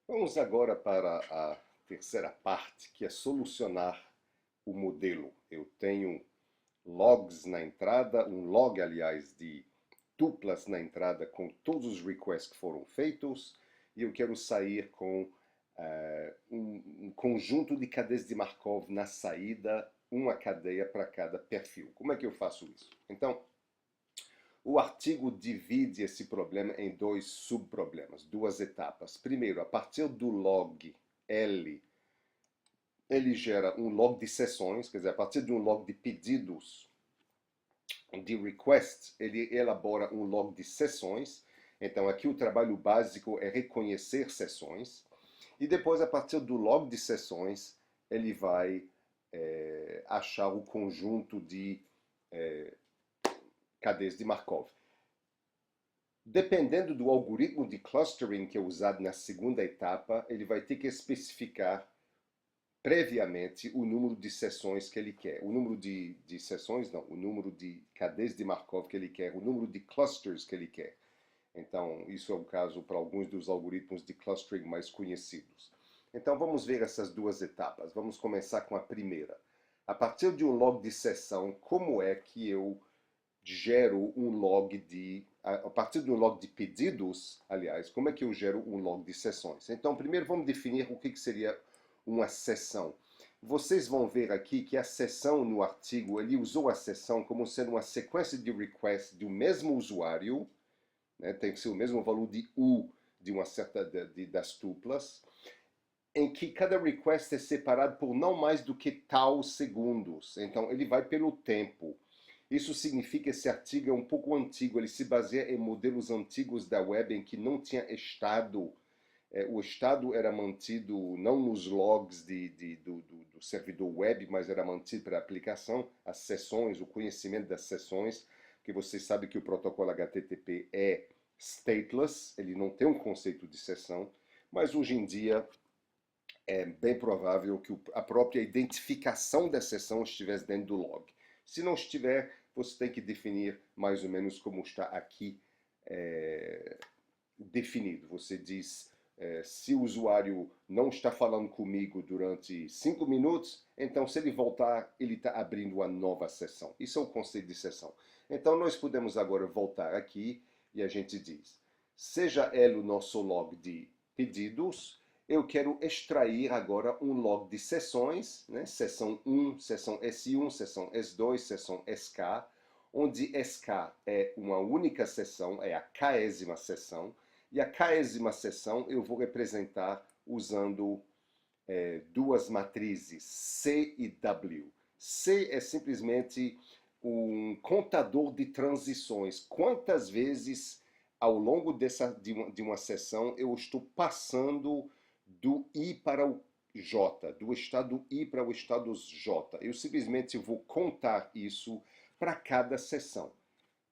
Vamos agora para a terceira parte, que é solucionar o modelo. Eu tenho logs na entrada, um log, aliás, de tuplas na entrada com todos os requests que foram feitos, e eu quero sair com um conjunto de cadeias de Markov na saída, uma cadeia para cada perfil. Como é que eu faço isso? Então, o artigo divide esse problema em dois subproblemas, duas etapas. Primeiro, a partir do log L, ele gera um log de sessões, quer dizer, a partir de um log de pedidos de requests, ele elabora um log de sessões. Então, aqui o trabalho básico é reconhecer sessões. E depois, a partir do log de sessões, ele vai achar o conjunto de cadeias de Markov. Dependendo do algoritmo de clustering que é usado na segunda etapa, ele vai ter que especificar previamente o número de sessões que ele quer. O número de sessões, não, o número de cadeias de Markov que ele quer, o número de clusters que ele quer. Então, isso é o caso para alguns dos algoritmos de clustering mais conhecidos. Então, vamos ver essas duas etapas. Vamos começar com a primeira. A partir de um log de sessão, como é que eu gero um log a partir do log de pedidos, aliás, como é que eu gero um log de sessões? Então, primeiro vamos definir o que seria uma sessão. Vocês vão ver aqui que a sessão no artigo, ele usou a sessão como sendo uma sequência de requests do mesmo usuário, né? Tem que ser o mesmo valor de U de uma certa das tuplas, em que cada request é separado por não mais do que tal segundos. Então, ele vai pelo tempo. Isso significa que esse artigo é um pouco antigo, ele se baseia em modelos antigos da web em que não tinha estado. O estado era mantido não nos logs do servidor web, mas era mantido para a aplicação, as sessões, o conhecimento das sessões, que você sabe que o protocolo HTTP é stateless, ele não tem um conceito de sessão, mas hoje em dia é bem provável que a própria identificação da sessão estivesse dentro do log. Se não estiver, você tem que definir mais ou menos como está aqui definido. Você diz, se o usuário não está falando comigo durante 5 minutos, então se ele voltar, ele está abrindo uma nova sessão. Isso é o conceito de sessão. Então nós podemos agora voltar aqui e a gente diz, seja ele o nosso log de pedidos, eu quero extrair agora um log de sessões, né? Sessão 1, sessão S1, sessão S2, sessão SK, onde SK é uma única sessão, é a késima sessão, e a késima sessão eu vou representar usando duas matrizes, C e W. C é simplesmente um contador de transições. Quantas vezes ao longo de uma sessão eu estou passando do I para o J, do estado I para o estado J. Eu simplesmente vou contar isso para cada sessão,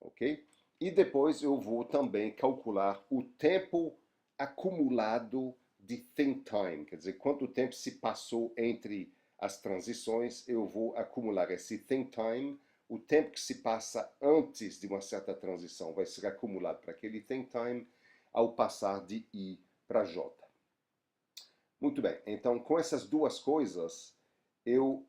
ok? E depois eu vou também calcular o tempo acumulado de think time, quer dizer, quanto tempo se passou entre as transições, eu vou acumular esse think time, o tempo que se passa antes de uma certa transição vai ser acumulado para aquele think time ao passar de I para J. Muito bem, então com essas duas coisas eu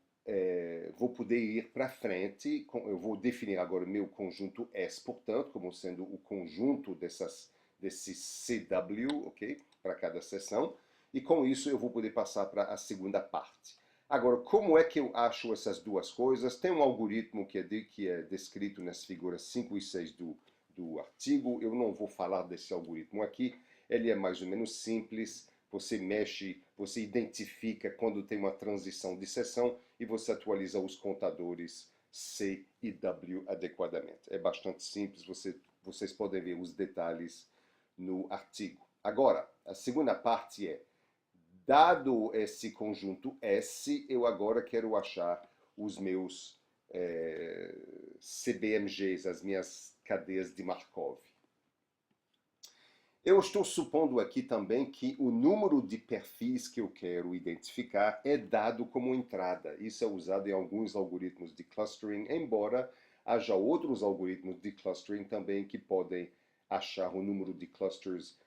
vou poder ir para frente, eu vou definir agora o meu conjunto S, portanto, como sendo o conjunto desses CW, ok? Para cada seção, e com isso eu vou poder passar para a segunda parte. Agora, como é que eu acho essas duas coisas? Tem um algoritmo que é descrito nas figuras 5 e 6 do artigo, eu não vou falar desse algoritmo aqui, ele é mais ou menos simples, você mexe, você identifica quando tem uma transição de sessão e você atualiza os contadores C e W adequadamente. É bastante simples, vocês podem ver os detalhes no artigo. Agora, a segunda parte é, dado esse conjunto S, eu agora quero achar os meus CBMGs, as minhas cadeias de Markov. Eu estou supondo aqui também que o número de perfis que eu quero identificar é dado como entrada. Isso é usado em alguns algoritmos de clustering, embora haja outros algoritmos de clustering também que podem achar o número de clusters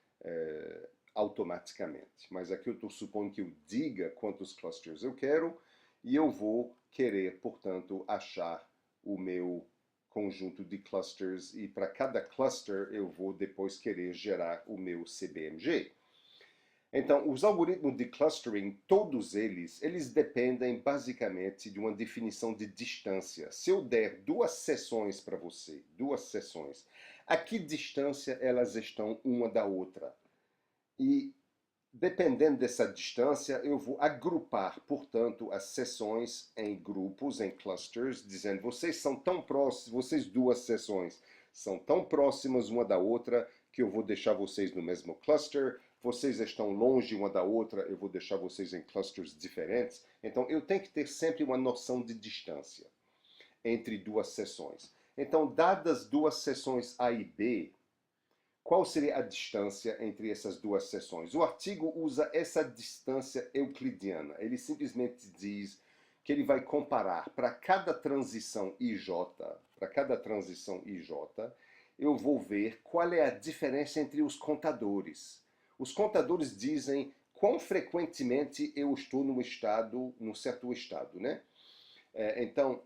automaticamente. Mas aqui eu estou supondo que eu diga quantos clusters eu quero e eu vou querer, portanto, achar o meu conjunto de clusters e para cada cluster eu vou depois querer gerar o meu CBMG. Então, os algoritmos de clustering, todos eles dependem basicamente de uma definição de distância. Se eu der duas seções para você, duas seções, a que distância elas estão uma da outra? E dependendo dessa distância, eu vou agrupar, portanto, as seções em grupos, em clusters, dizendo vocês são tão próximos, vocês duas seções são tão próximas uma da outra que eu vou deixar vocês no mesmo cluster. Vocês estão longe uma da outra, eu vou deixar vocês em clusters diferentes. Então, eu tenho que ter sempre uma noção de distância entre duas seções. Então, dadas duas seções A e B, qual seria a distância entre essas duas seções? O artigo usa essa distância euclidiana. Ele simplesmente diz que ele vai comparar para cada transição IJ, eu vou ver qual é a diferença entre os contadores. Os contadores dizem quão frequentemente eu estou num certo estado, né? Então,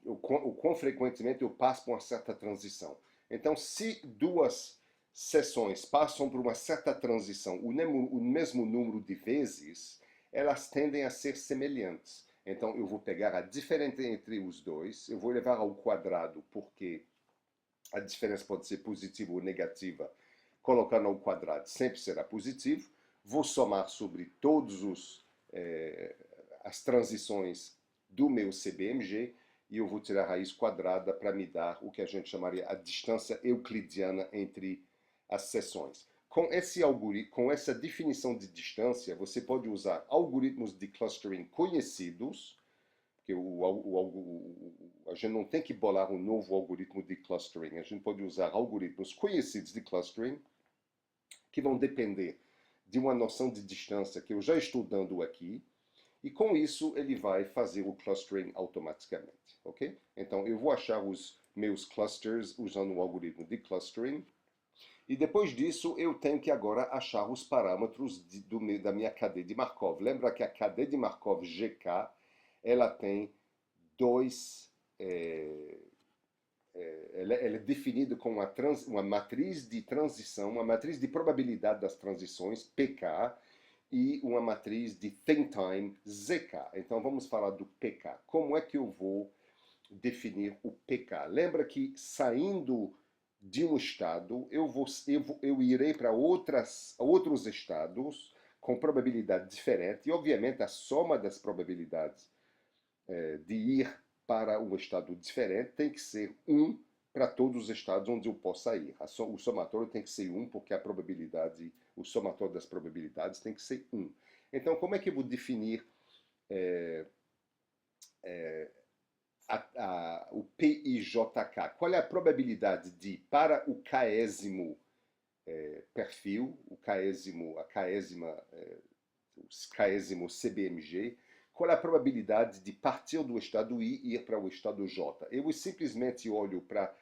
o quão frequentemente eu passo por uma certa transição. Então, se duas seções passam por uma certa transição o mesmo número de vezes, elas tendem a ser semelhantes. Então, eu vou pegar a diferença entre os dois, eu vou levar ao quadrado, porque a diferença pode ser positiva ou negativa. Colocando ao quadrado sempre será positivo. Vou somar sobre todas as transições do meu CBMG e eu vou tirar a raiz quadrada para me dar o que a gente chamaria a distância euclidiana entre as seções. Com essa definição de distância, você pode usar algoritmos de clustering conhecidos, porque a gente não tem que bolar um novo algoritmo de clustering, a gente pode usar algoritmos conhecidos de clustering que vão depender de uma noção de distância que eu já estou dando aqui, e com isso ele vai fazer o clustering automaticamente, ok? Então eu vou achar os meus clusters usando o algoritmo de clustering, e depois disso eu tenho que agora achar os parâmetros da minha cadeia de Markov. Lembra que a cadeia de Markov GK, ela tem dois... ela é definida com uma matriz de transição, uma matriz de probabilidade das transições, PK, e uma matriz de think time, ZK. Então vamos falar do PK. Como é que eu vou definir o PK? Lembra que saindo de um estado, eu irei para outros estados com probabilidade diferente, e obviamente a soma das probabilidades de ir para um estado diferente tem que ser 1 para todos os estados onde eu possa ir. O somatório tem que ser 1 porque o somatório das probabilidades tem que ser 1. Então, como é que eu vou definir o PIJK? Qual é a probabilidade de, para o késimo perfil, o késimo CBMG, qual é a probabilidade de partir do estado I e ir para o estado J? Eu simplesmente olho para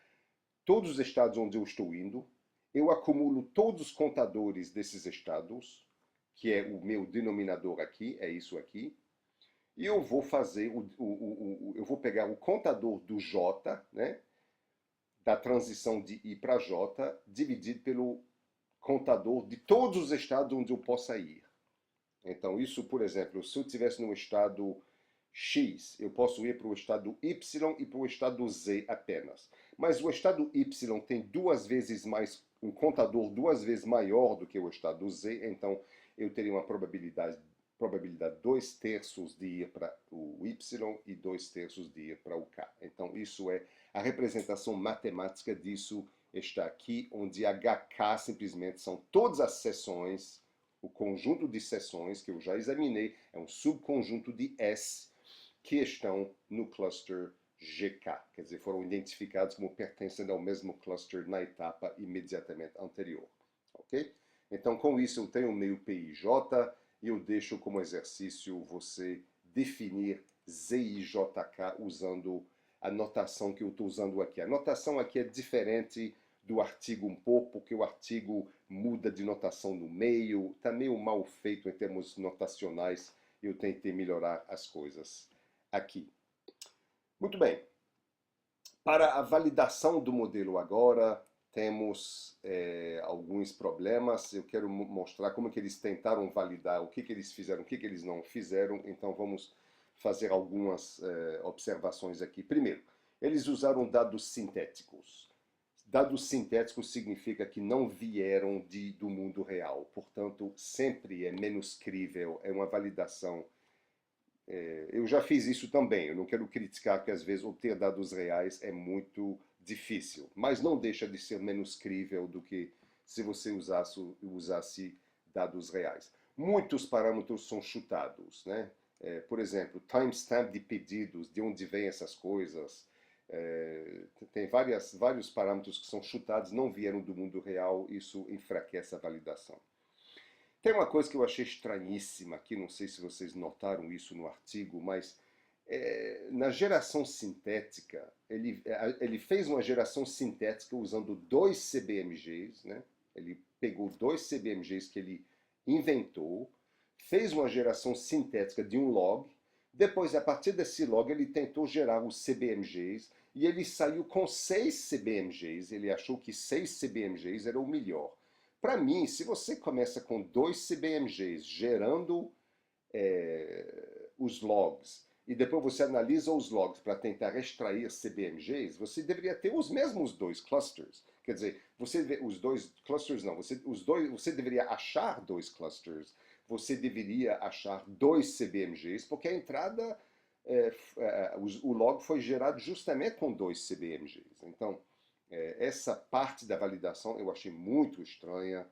todos os estados onde eu estou indo, eu acumulo todos os contadores desses estados, que é o meu denominador aqui, é isso aqui, e eu vou fazer, eu vou pegar o contador do J, né, da transição de I para J, dividido pelo contador de todos os estados onde eu possa ir. Então, isso, por exemplo, se eu estivesse no estado X, eu posso ir para o estado Y e para o estado Z apenas. Mas o estado Y tem um contador duas vezes maior do que o estado Z, então eu teria uma probabilidade 2/3 de ir para o Y e 2/3 de ir para o K. Então, isso é a representação matemática disso, está aqui, onde HK simplesmente são todas as seções. O conjunto de seções que eu já examinei é um subconjunto de S que estão no cluster GK, quer dizer, foram identificados como pertencendo ao mesmo cluster na etapa imediatamente anterior, ok? Então, com isso, eu tenho o meu PIJ e eu deixo como exercício você definir ZIJK usando a notação que eu estou usando aqui. A notação aqui é diferente do artigo um pouco, porque o artigo muda de notação no meio, está meio mal feito em termos notacionais, eu tentei melhorar as coisas aqui. Muito bem. Para a validação do modelo agora, temos alguns problemas. Eu quero mostrar como que eles tentaram validar, o que que eles fizeram, o que que eles não fizeram. Então vamos fazer algumas observações aqui. Primeiro, eles usaram dados sintéticos. Dados sintéticos significa que não vieram do mundo real. Portanto, sempre é menos crível, é uma validação. Eu já fiz isso também, eu não quero criticar que às vezes obter dados reais é muito difícil, mas não deixa de ser menos crível do que se você usasse dados reais. Muitos parâmetros são chutados, né? Por exemplo, timestamp de pedidos, de onde vêm essas coisas. Tem vários parâmetros que são chutados, não vieram do mundo real, isso enfraquece a validação. Tem uma coisa que eu achei estranhíssima aqui, não sei se vocês notaram isso no artigo, mas na geração sintética, ele fez uma geração sintética usando dois CBMGs, né? Ele pegou dois CBMGs que ele inventou, fez uma geração sintética de um log, depois, a partir desse log, ele tentou gerar os CBMGs e ele saiu com 6 CBMGs, ele achou que 6 CBMGs era o melhor. Para mim, se você começa com 2 CBMGs gerando os logs e depois você analisa os logs para tentar extrair CBMGs, você deveria ter os mesmos dois clusters. Quer dizer, os dois clusters não, você deveria achar dois clusters, você deveria achar dois CBMGs, porque a entrada, o log foi gerado justamente com dois CBMGs. Então, essa parte da validação eu achei muito estranha.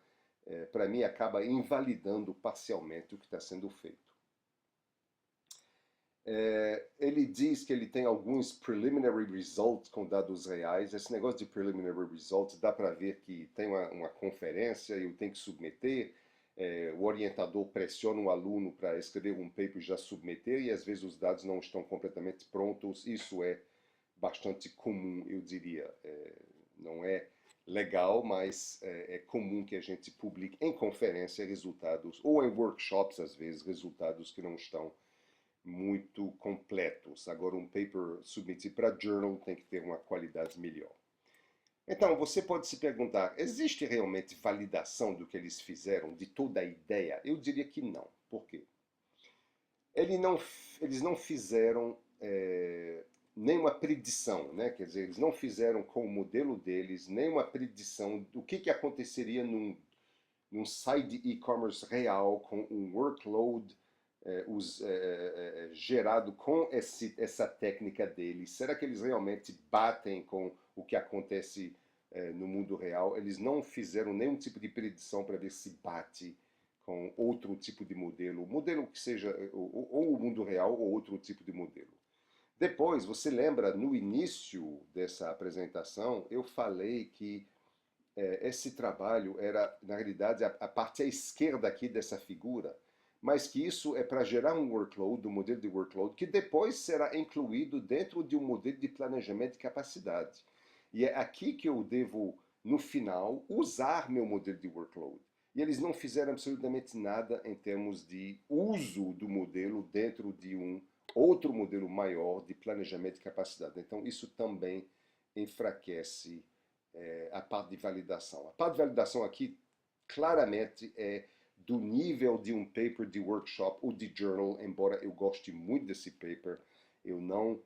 Para mim, acaba invalidando parcialmente o que está sendo feito. Ele diz que ele tem alguns preliminary results com dados reais. Esse negócio de preliminary results dá para ver que tem uma conferência e eu tenho que submeter. O orientador pressiona o aluno para escrever um paper e já submeter, e às vezes os dados não estão completamente prontos. Isso é bastante comum, eu diria. Não é legal, mas é comum que a gente publique em conferência resultados, ou em workshops, às vezes, resultados que não estão muito completos. Agora, um paper submetido para journal tem que ter uma qualidade melhor. Então, você pode se perguntar, existe realmente validação do que eles fizeram, de toda a ideia? Eu diria que não. Por quê? Eles não fizeram nenhuma predição, né? Quer dizer, eles não fizeram com o modelo deles nenhuma predição do que aconteceria num site de e-commerce real com um workload gerado com essa técnica deles. Será que eles realmente batem com o que acontece no mundo real? Eles não fizeram nenhum tipo de predição para ver se bate com outro tipo de modelo que seja ou o mundo real ou outro tipo de modelo. Depois, você lembra, no início dessa apresentação, eu falei que esse trabalho era, na realidade, a parte à esquerda aqui dessa figura, mas que isso é para gerar um workload, um modelo de workload, que depois será incluído dentro de um modelo de planejamento de capacidade. E é aqui que eu devo, no final, usar meu modelo de workload. E eles não fizeram absolutamente nada em termos de uso do modelo dentro de um outro modelo maior de planejamento de capacidade. Então, isso também enfraquece a parte de validação. A parte de validação aqui, claramente, é do nível de um paper de workshop ou de journal, embora eu goste muito desse paper, eu não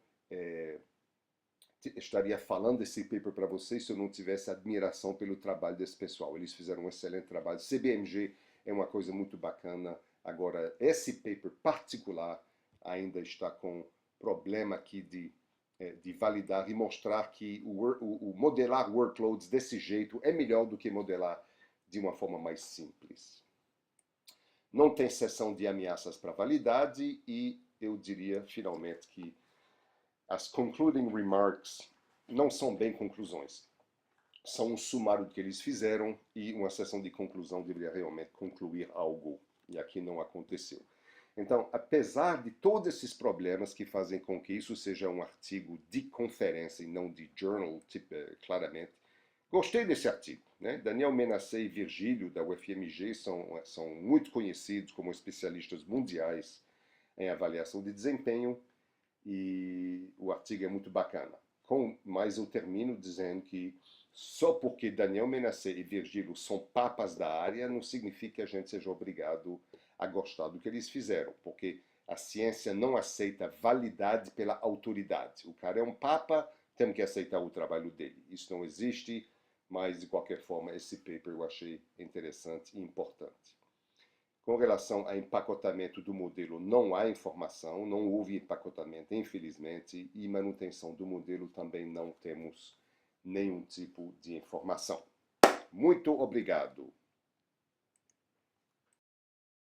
estaria falando desse paper para vocês se eu não tivesse admiração pelo trabalho desse pessoal. Eles fizeram um excelente trabalho. CBMG é uma coisa muito bacana. Agora, esse paper particular ainda está com problema aqui de validar e mostrar que o modelar workloads desse jeito é melhor do que modelar de uma forma mais simples. Não tem seção de ameaças para validade e eu diria, finalmente, que as concluding remarks não são bem conclusões. São um sumário do que eles fizeram e uma sessão de conclusão deveria realmente concluir algo. E aqui não aconteceu. Então, apesar de todos esses problemas que fazem com que isso seja um artigo de conferência e não de journal, claramente, Gostei desse artigo, né? Daniel Menasset e Virgílio, da UFMG, são muito conhecidos como especialistas mundiais em avaliação de desempenho e o artigo é muito bacana. Mas eu termino dizendo que só porque Daniel Menasset e Virgílio são papas da área não significa que a gente seja obrigado a gostar do que eles fizeram, porque a ciência não aceita validade pela autoridade. O cara é um papa, temos que aceitar o trabalho dele. Isso não existe, mas de qualquer forma esse paper eu achei interessante e importante. Com relação ao empacotamento do modelo, não há informação, não houve empacotamento, infelizmente, e manutenção do modelo também não temos nenhum tipo de informação. Muito obrigado.